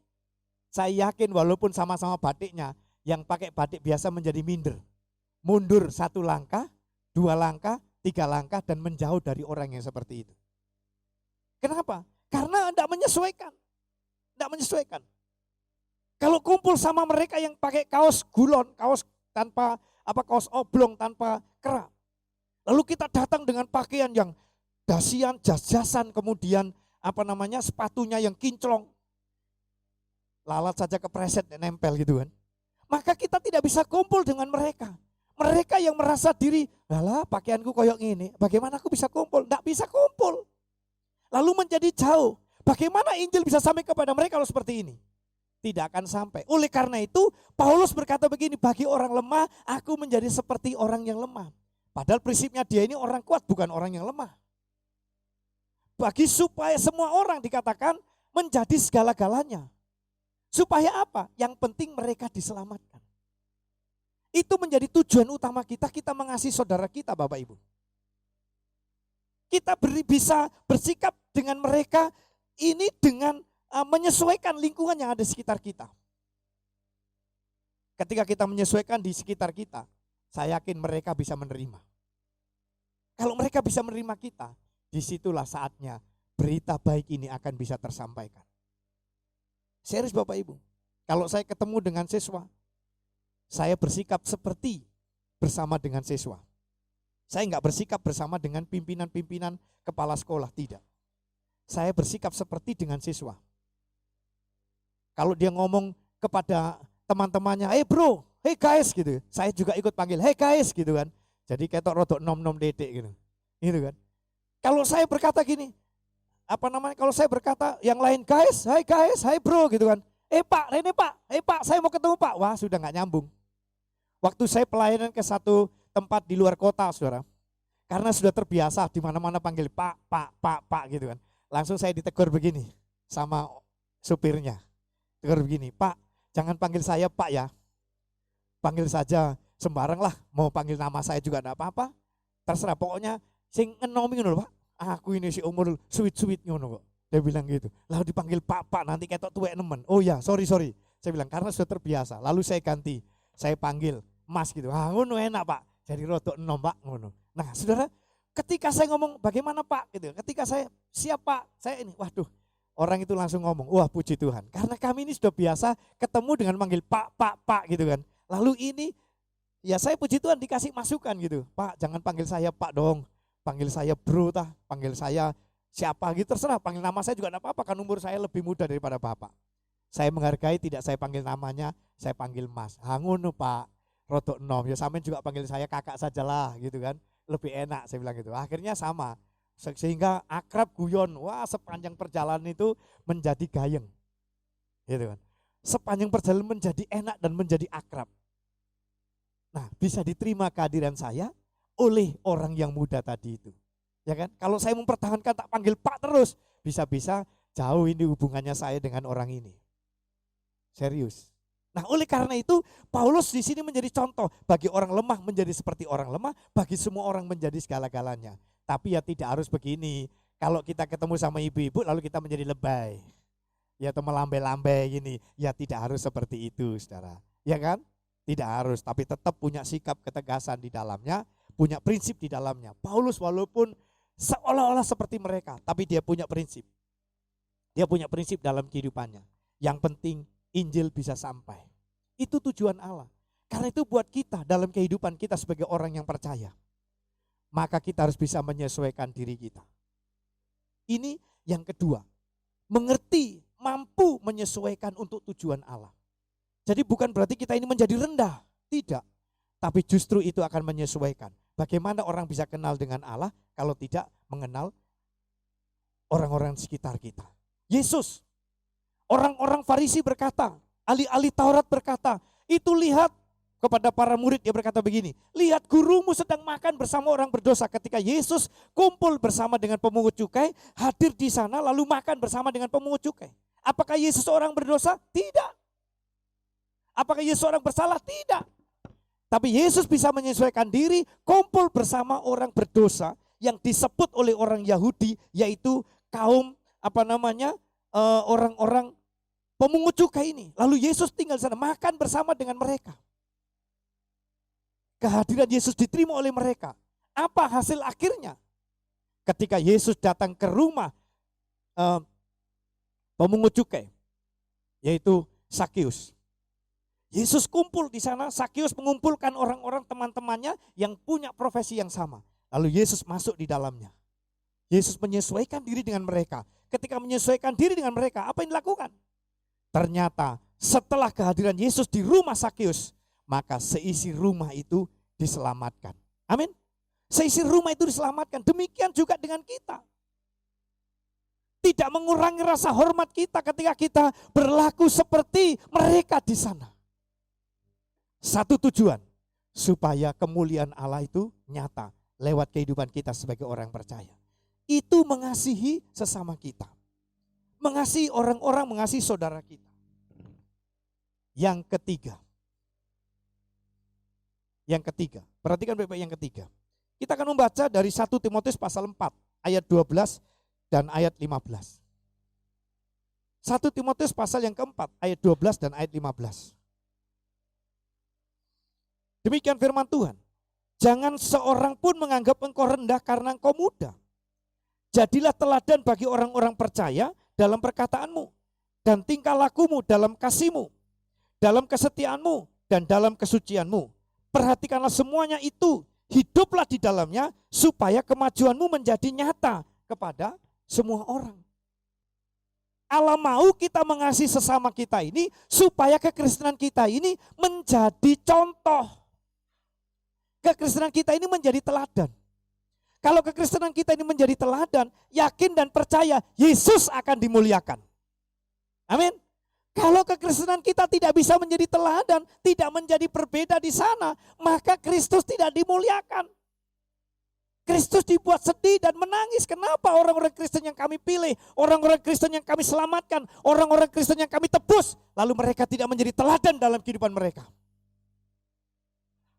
Saya yakin walaupun sama-sama batiknya, yang pakai batik biasa menjadi minder. Mundur 1 langkah, 2 langkah, 3 langkah dan menjauh dari orang yang seperti itu. Kenapa? Karena tidak menyesuaikan. Tidak menyesuaikan. Kalau kumpul sama mereka yang pakai kaos gulon, kaos tanpa kaos oblong tanpa kerah. Lalu kita datang dengan pakaian yang dasian, jas-jasan, kemudian sepatunya yang kinclong. Lalat saja kepreset nempel gitu kan. maka kita tidak bisa kumpul dengan mereka. Mereka yang merasa diri, "Lah, pakaianku koyok ini, bagaimana aku bisa kumpul?" Tidak bisa kumpul. Lalu menjadi jauh. Bagaimana Injil bisa sampai kepada mereka kalau seperti ini? Tidak akan sampai. Oleh karena itu, Paulus berkata begini, bagi orang lemah, aku menjadi seperti orang yang lemah. Padahal prinsipnya dia ini orang kuat, bukan orang yang lemah. Bagi supaya semua orang dikatakan menjadi segala-galanya. Supaya apa? Yang penting mereka diselamatkan. Itu menjadi tujuan utama kita mengasihi saudara kita, Bapak Ibu. Kita bisa bersikap dengan mereka ini dengan menyesuaikan lingkungan yang ada di sekitar kita. Ketika kita menyesuaikan di sekitar kita, saya yakin mereka bisa menerima. Kalau mereka bisa menerima kita, disitulah saatnya berita baik ini akan bisa tersampaikan. Serius Bapak Ibu, kalau saya ketemu dengan siswa, saya bersikap seperti bersama dengan siswa. Saya enggak bersikap bersama dengan pimpinan-pimpinan kepala sekolah, tidak. Saya bersikap seperti dengan siswa. Kalau dia ngomong kepada teman-temannya, "Hey bro, hey guys," gitu. Saya juga ikut panggil, "Hey guys," gitu kan. Jadi ketok rodok nom-nom dedek gitu. Gitu kan. Kalau saya berkata gini, kalau saya berkata yang lain, "Guys, hai bro," gitu kan. Pak, Rene Pak, Pak, saya mau ketemu Pak." Wah, sudah enggak nyambung. Waktu saya pelayanan ke satu tempat di luar kota, saudara. Karena sudah terbiasa di mana-mana panggil Pak gitu kan. Langsung saya ditegur begini sama supirnya. Tegur begini, "Pak, jangan panggil saya Pak ya. Panggil saja sembarang lah, mau panggil nama saya juga enggak apa-apa. Terserah, pokoknya sing ngenomi ngono lho, Pak. Aku ini si umur sweet ngono kok." Dia bilang gitu. Lalu dipanggil Pak, nanti ketok tuwek nemen. "Oh ya, sorry. Saya bilang karena sudah terbiasa. Lalu saya ganti. Saya panggil Mas gitu. Ngono enak Pak. Jadi rodok enom Pak ngono. Nah, Saudara, ketika saya ngomong bagaimana Pak gitu. Ketika saya siap Pak, saya ini waduh. Orang itu langsung ngomong, "Wah, puji Tuhan." Karena kami ini sudah biasa ketemu dengan manggil Pak gitu kan. Lalu ini ya saya puji Tuhan dikasih masukan gitu. "Pak, jangan panggil saya Pak dong. Panggil saya Bro tah, panggil saya siapa gitu terserah. Panggil nama saya juga enggak apa-apa kan umur saya lebih muda daripada Bapak." Saya menghargai, tidak saya panggil namanya, saya panggil Mas. "Ngono Pak, rodok enom, ya sampean juga panggil saya kakak sajalah gitu kan. Lebih enak," saya bilang gitu. Akhirnya sama. Sehingga akrab guyon. Wah, sepanjang perjalanan itu menjadi gayeng. Gitu kan. Sepanjang perjalanan menjadi enak dan menjadi akrab. Nah, bisa diterima kehadiran saya oleh orang yang muda tadi itu. Ya kan? Kalau saya mempertahankan tak panggil Pak terus, bisa-bisa jauh ini hubungannya saya dengan orang ini. Serius. Nah, oleh karena itu Paulus di sini menjadi contoh bagi orang lemah menjadi seperti orang lemah, bagi semua orang menjadi segala-galanya. Tapi ya tidak harus begini. Kalau kita ketemu sama ibu-ibu lalu kita menjadi lebay. Ya atau melambai-lambai gini, ya tidak harus seperti itu, Saudara. Ya kan? Tidak harus, tapi tetap punya sikap ketegasan di dalamnya, punya prinsip di dalamnya. Paulus walaupun seolah-olah seperti mereka, tapi dia punya prinsip. Dia punya prinsip dalam kehidupannya. Yang penting Injil bisa sampai. Itu tujuan Allah. Karena itu buat kita dalam kehidupan kita sebagai orang yang percaya. Maka kita harus bisa menyesuaikan diri kita. Ini yang kedua. Mengerti, mampu menyesuaikan untuk tujuan Allah. Jadi bukan berarti kita ini menjadi rendah. Tidak. Tapi justru itu akan menyesuaikan. Bagaimana orang bisa kenal dengan Allah kalau tidak mengenal orang-orang di sekitar kita. Yesus. Orang-orang Farisi berkata, ahli-ahli Taurat berkata, itu lihat kepada para murid, dia berkata begini, "Lihat gurumu sedang makan bersama orang berdosa." Ketika Yesus kumpul bersama dengan pemungut cukai, hadir di sana lalu makan bersama dengan pemungut cukai. Apakah Yesus orang berdosa? Tidak. Apakah Yesus orang bersalah? Tidak. Tapi Yesus bisa menyesuaikan diri, kumpul bersama orang berdosa yang disebut oleh orang Yahudi, yaitu kaum orang-orang pemungut cukai ini. Lalu Yesus tinggal di sana, makan bersama dengan mereka. Kehadiran Yesus diterima oleh mereka. Apa hasil akhirnya? Ketika Yesus datang ke rumah pemungut cukai, yaitu Sakeus. Yesus kumpul di sana, Sakeus mengumpulkan orang-orang teman-temannya yang punya profesi yang sama. Lalu Yesus masuk di dalamnya. Yesus menyesuaikan diri dengan mereka. Ketika menyesuaikan diri dengan mereka, apa yang dilakukan? Ternyata setelah kehadiran Yesus di rumah Sakeus, maka seisi rumah itu diselamatkan. Amin. Seisi rumah itu diselamatkan. Demikian juga dengan kita. Tidak mengurangi rasa hormat kita ketika kita berlaku seperti mereka di sana. Satu tujuan, supaya kemuliaan Allah itu nyata lewat kehidupan kita sebagai orang percaya. Itu mengasihi sesama kita. Mengasihi orang-orang, mengasihi saudara kita. Yang ketiga, perhatikan baik-baik yang ketiga. Kita akan membaca dari 1 Timotius pasal 4 ayat 12 dan ayat 15. 1 Timotius pasal yang keempat ayat 12 dan ayat 15. Demikian firman Tuhan. Jangan seorang pun menganggap engkau rendah karena engkau muda. Jadilah teladan bagi orang-orang percaya dalam perkataanmu dan tingkah lakumu dalam kasihmu, dalam kesetiaanmu dan dalam kesucianmu. Perhatikanlah semuanya itu, hiduplah di dalamnya supaya kemajuanmu menjadi nyata kepada semua orang. Allah mau kita mengasihi sesama kita ini supaya kekristenan kita ini menjadi contoh. Kekristenan kita ini menjadi teladan. Kalau kekristenan kita ini menjadi teladan, yakin dan percaya Yesus akan dimuliakan. Amin. Kalau kekristenan kita tidak bisa menjadi teladan, tidak menjadi berbeda di sana, maka Kristus tidak dimuliakan. Kristus dibuat sedih dan menangis. Kenapa orang-orang Kristen yang kami pilih, orang-orang Kristen yang kami selamatkan, orang-orang Kristen yang kami tebus, lalu mereka tidak menjadi teladan dalam kehidupan mereka?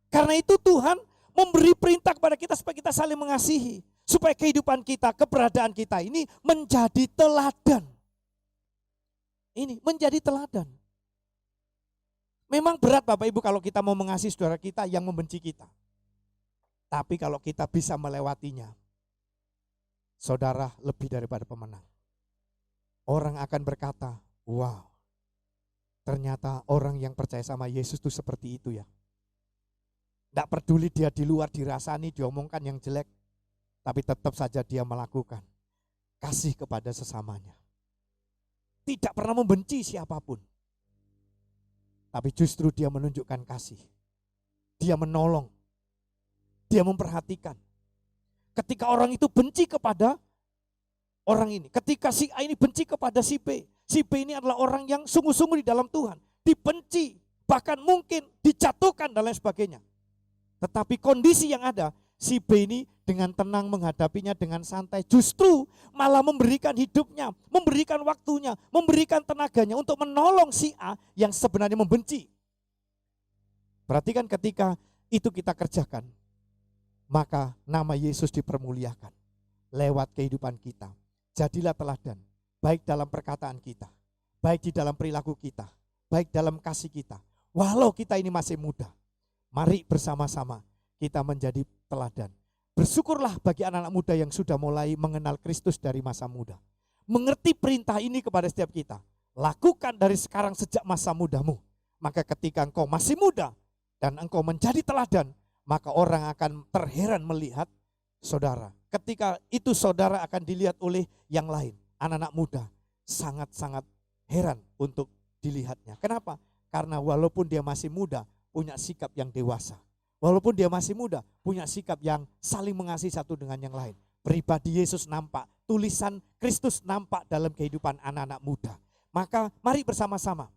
Karena itu Tuhan memberi perintah kepada kita supaya kita saling mengasihi. Supaya kehidupan kita, keberadaan kita ini menjadi teladan. Ini menjadi teladan. Memang berat Bapak Ibu kalau kita mau mengasihi saudara kita yang membenci kita. Tapi kalau kita bisa melewatinya, saudara lebih daripada pemenang. Orang akan berkata, wow, ternyata orang yang percaya sama Yesus itu seperti itu ya. Tidak peduli dia di luar dirasani, diomongkan yang jelek, tapi tetap saja dia melakukan kasih kepada sesamanya. Tidak pernah membenci siapapun, tapi justru dia menunjukkan kasih. Dia menolong. Dia memperhatikan. Ketika orang itu benci kepada orang ini. Ketika si A ini benci kepada si B. Si B ini adalah orang yang sungguh-sungguh di dalam Tuhan. Dibenci. Bahkan mungkin dijatuhkan dan lain sebagainya. Tetapi kondisi yang ada. Si B ini dengan tenang menghadapinya dengan santai. Justru malah memberikan hidupnya. Memberikan waktunya. Memberikan tenaganya untuk menolong si A yang sebenarnya membenci. Perhatikan ketika itu kita kerjakan. Maka nama Yesus dipermuliakan lewat kehidupan kita. Jadilah teladan, baik dalam perkataan kita, baik di dalam perilaku kita, baik dalam kasih kita. Walau kita ini masih muda, mari bersama-sama kita menjadi teladan. Bersyukurlah bagi anak-anak muda yang sudah mulai mengenal Kristus dari masa muda. Mengerti perintah ini kepada setiap kita. Lakukan dari sekarang sejak masa mudamu. Maka ketika engkau masih muda dan engkau menjadi teladan, maka orang akan terheran melihat saudara. Ketika itu saudara akan dilihat oleh yang lain. Anak-anak muda sangat-sangat heran untuk dilihatnya. Kenapa? Karena walaupun dia masih muda, punya sikap yang dewasa. Walaupun dia masih muda, punya sikap yang saling mengasihi satu dengan yang lain. Pribadi Yesus nampak, tulisan Kristus nampak dalam kehidupan anak-anak muda. Maka mari bersama-sama.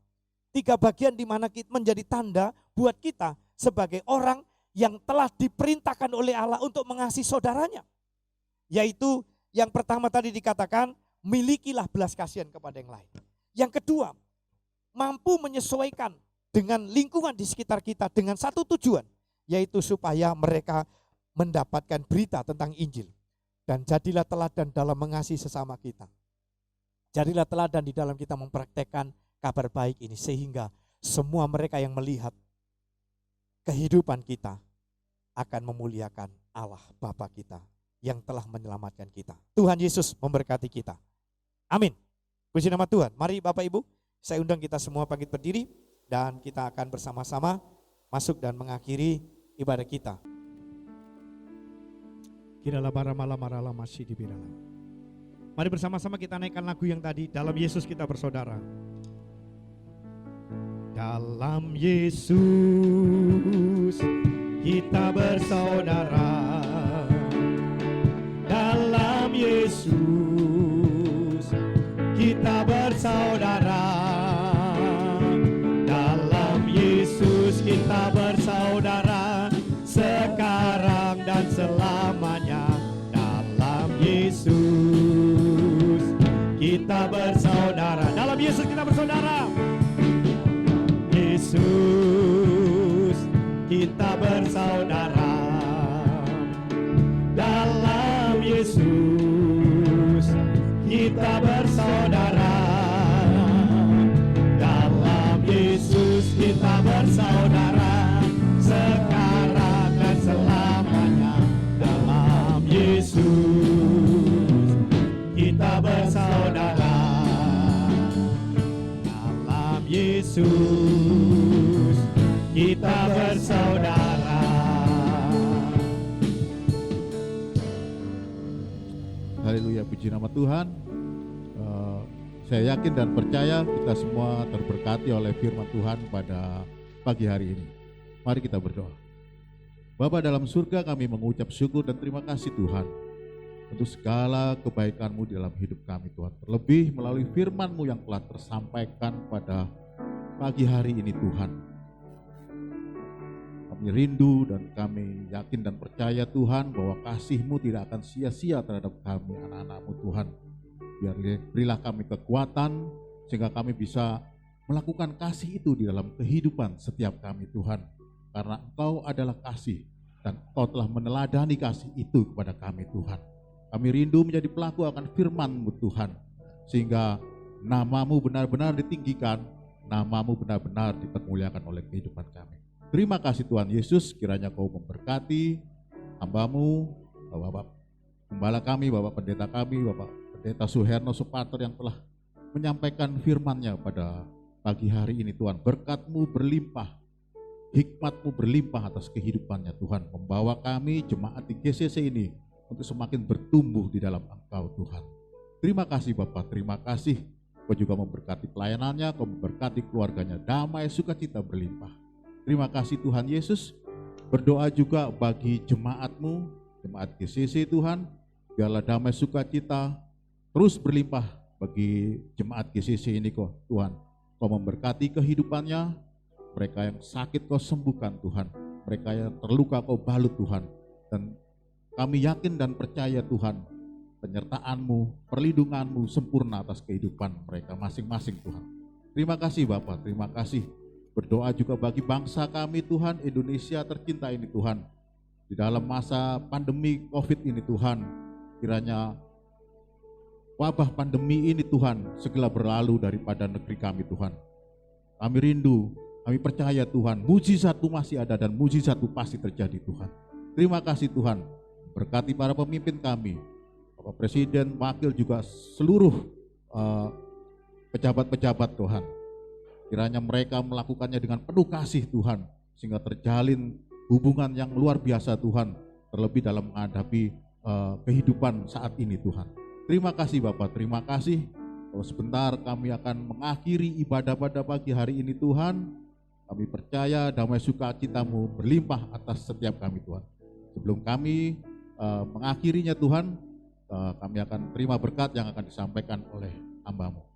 3 bagian di mana kita menjadi tanda buat kita sebagai orang yang telah diperintahkan oleh Allah untuk mengasihi saudaranya. Yaitu yang pertama tadi dikatakan, milikilah belas kasihan kepada yang lain. Yang kedua, mampu menyesuaikan dengan lingkungan di sekitar kita dengan satu tujuan, yaitu supaya mereka mendapatkan berita tentang Injil. Dan jadilah teladan dalam mengasihi sesama kita. Jadilah teladan di dalam kita mempraktekkan kabar baik ini, sehingga semua mereka yang melihat kehidupan kita akan memuliakan Allah Bapa kita yang telah menyelamatkan kita. Tuhan Yesus memberkati kita. Amin. Puji nama Tuhan. Mari Bapak Ibu, saya undang kita semua bangkit berdiri dan kita akan bersama-sama masuk dan mengakhiri ibadah kita. Kirala baramala marala masih dibirala. Mari bersama-sama kita naikkan lagu yang tadi, dalam Yesus kita bersaudara. Dalam Yesus kita bersaudara. Dalam Yesus kita bersaudara. Dalam Yesus kita bersaudara, sekarang dan selamanya. Dalam Yesus kita bersaudara. Dalam Yesus kita bersaudara. Yesus kita bersaudara. Dalam Yesus kita bersaudara. Dalam Yesus kita bersaudara, sekarang dan selamanya. Dalam Yesus kita bersaudara. Dalam Yesus kita bersaudara. Haleluya, puji nama Tuhan. Saya yakin dan percaya kita semua terberkati oleh firman Tuhan pada pagi hari ini. Mari kita berdoa. Bapa dalam surga, kami mengucap syukur dan terima kasih Tuhan untuk segala kebaikan-Mu di dalam hidup kami Tuhan. Terlebih melalui firman-Mu yang telah tersampaikan pada pagi hari ini Tuhan. Kami rindu dan kami yakin dan percaya Tuhan bahwa kasih-Mu tidak akan sia-sia terhadap kami anak-anak-Mu Tuhan. Berilah kami kekuatan sehingga kami bisa melakukan kasih itu di dalam kehidupan setiap kami Tuhan. Karena Engkau adalah kasih dan Engkau telah meneladani kasih itu kepada kami Tuhan. Kami rindu menjadi pelaku akan firman-Mu Tuhan, sehingga nama-Mu benar-benar ditinggikan, nama-Mu benar-benar dipermuliakan oleh kehidupan kami. Terima kasih Tuhan Yesus, kiranya Kau memberkati hamba-Mu, Bapak Gembala kami, Bapak Pendeta kami, Bapak Pendeta Suherno Supator yang telah menyampaikan firman-Nya pada pagi hari ini Tuhan. Berkat-Mu berlimpah, hikmat-Mu berlimpah atas kehidupannya Tuhan. Membawa kami jemaat di GCC ini untuk semakin bertumbuh di dalam Engkau Tuhan. Terima kasih Bapak, terima kasih. Kau juga memberkati pelayanannya, Kau memberkati keluarganya, damai sukacita berlimpah. Terima kasih Tuhan Yesus. Berdoa juga bagi jemaat-Mu, jemaat GCC Tuhan. Biarlah damai sukacita terus berlimpah bagi jemaat GCC ini Tuhan. Kau memberkati kehidupannya, mereka yang sakit Kau sembuhkan Tuhan, mereka yang terluka Kau balut Tuhan. Dan kami yakin dan percaya Tuhan, penyertaan-Mu, perlindungan-Mu sempurna atas kehidupan mereka masing-masing Tuhan. Terima kasih Bapak, terima kasih. Berdoa juga bagi bangsa kami Tuhan, Indonesia tercinta ini Tuhan. Di dalam masa pandemi COVID ini Tuhan, kiranya wabah pandemi ini Tuhan segera berlalu daripada negeri kami Tuhan. Kami rindu, kami percaya Tuhan, mujizat-Mu masih ada dan mujizat-Mu pasti terjadi Tuhan. Terima kasih Tuhan, berkati para pemimpin kami, Bapak Presiden, Wakil juga seluruh pejabat-pejabat Tuhan. Kiranya mereka melakukannya dengan penuh kasih Tuhan, sehingga terjalin hubungan yang luar biasa Tuhan, terlebih dalam menghadapi kehidupan saat ini Tuhan. Terima kasih Bapak, terima kasih. Kalau sebentar kami akan mengakhiri ibadah pada pagi hari ini Tuhan. Kami percaya damai sukacita-Mu berlimpah atas setiap kami Tuhan. Sebelum kami mengakhirinya Tuhan, kami akan terima berkat yang akan disampaikan oleh hamba-Mu.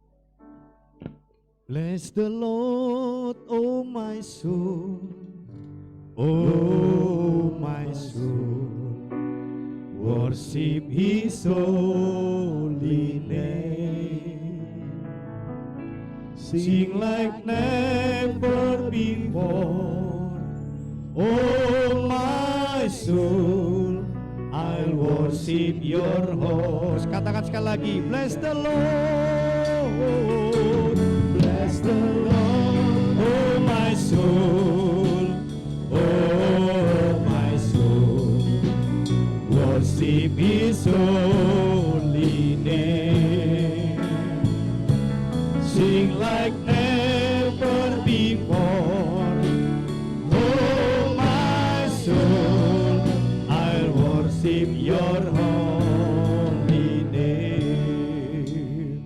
Bless the Lord, oh my soul, oh my soul. Worship His holy name. Sing like never before. Oh my soul, I'll worship your host. Katakan sekali lagi, bless the Lord. Bless the Lord, oh my soul. Oh my soul, worship His holy name. Sing like never before. Oh my soul, I'll worship your holy name.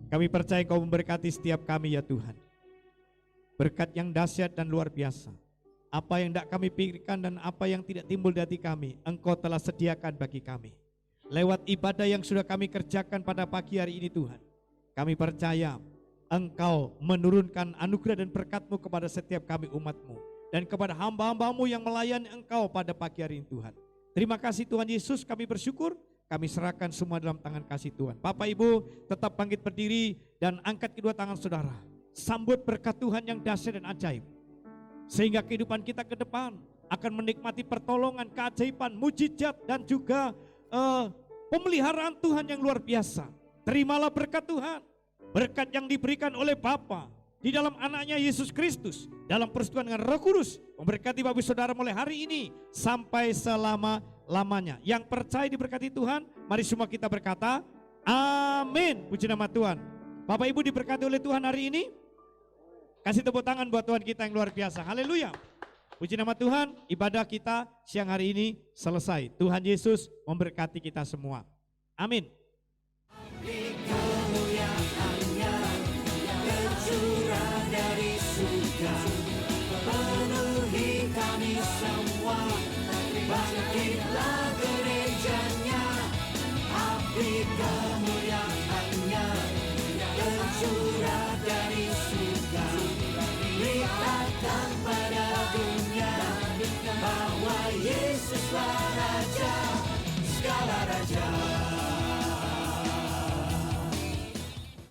Kami percaya Kau memberkati setiap kami ya Tuhan. berkat yang dahsyat dan luar biasa. Apa yang tidak kami pikirkan dan apa yang tidak timbul di hati kami, Engkau telah sediakan bagi kami. Lewat ibadah yang sudah kami kerjakan pada pagi hari ini Tuhan, kami percaya Engkau menurunkan anugerah dan berkat-Mu kepada setiap kami umat-Mu, dan kepada hamba-hamba-Mu yang melayani Engkau pada pagi hari ini Tuhan. Terima kasih Tuhan Yesus, kami bersyukur, kami serahkan semua dalam tangan kasih Tuhan. Bapak Ibu tetap bangkit berdiri dan angkat kedua tangan saudara. Sambut berkat Tuhan yang dahsyat dan ajaib. Sehingga kehidupan kita ke depan akan menikmati pertolongan, keajaiban, mujizat dan juga pemeliharaan Tuhan yang luar biasa. Terimalah berkat Tuhan, berkat yang diberikan oleh Bapa di dalam anaknya Yesus Kristus, dalam persekutuan dengan Roh Kudus, memberkati Bapak Saudara mulai hari ini sampai selama-lamanya. Yang percaya diberkati Tuhan, mari semua kita berkata, amin. Puji nama Tuhan. Bapak Ibu diberkati oleh Tuhan hari ini. Kasih tepuk tangan buat Tuhan kita yang luar biasa. Haleluya. Puji nama Tuhan, ibadah kita siang hari ini selesai. Tuhan Yesus memberkati kita semua. Amin. Kemuliaannya tercurah dari surga, penuhi kami semua. Bangkitlah gerejanya, api kemuliaannya tercurah dari surga. Beritakan pada dunia bahwa Yesuslah Raja, segala raja.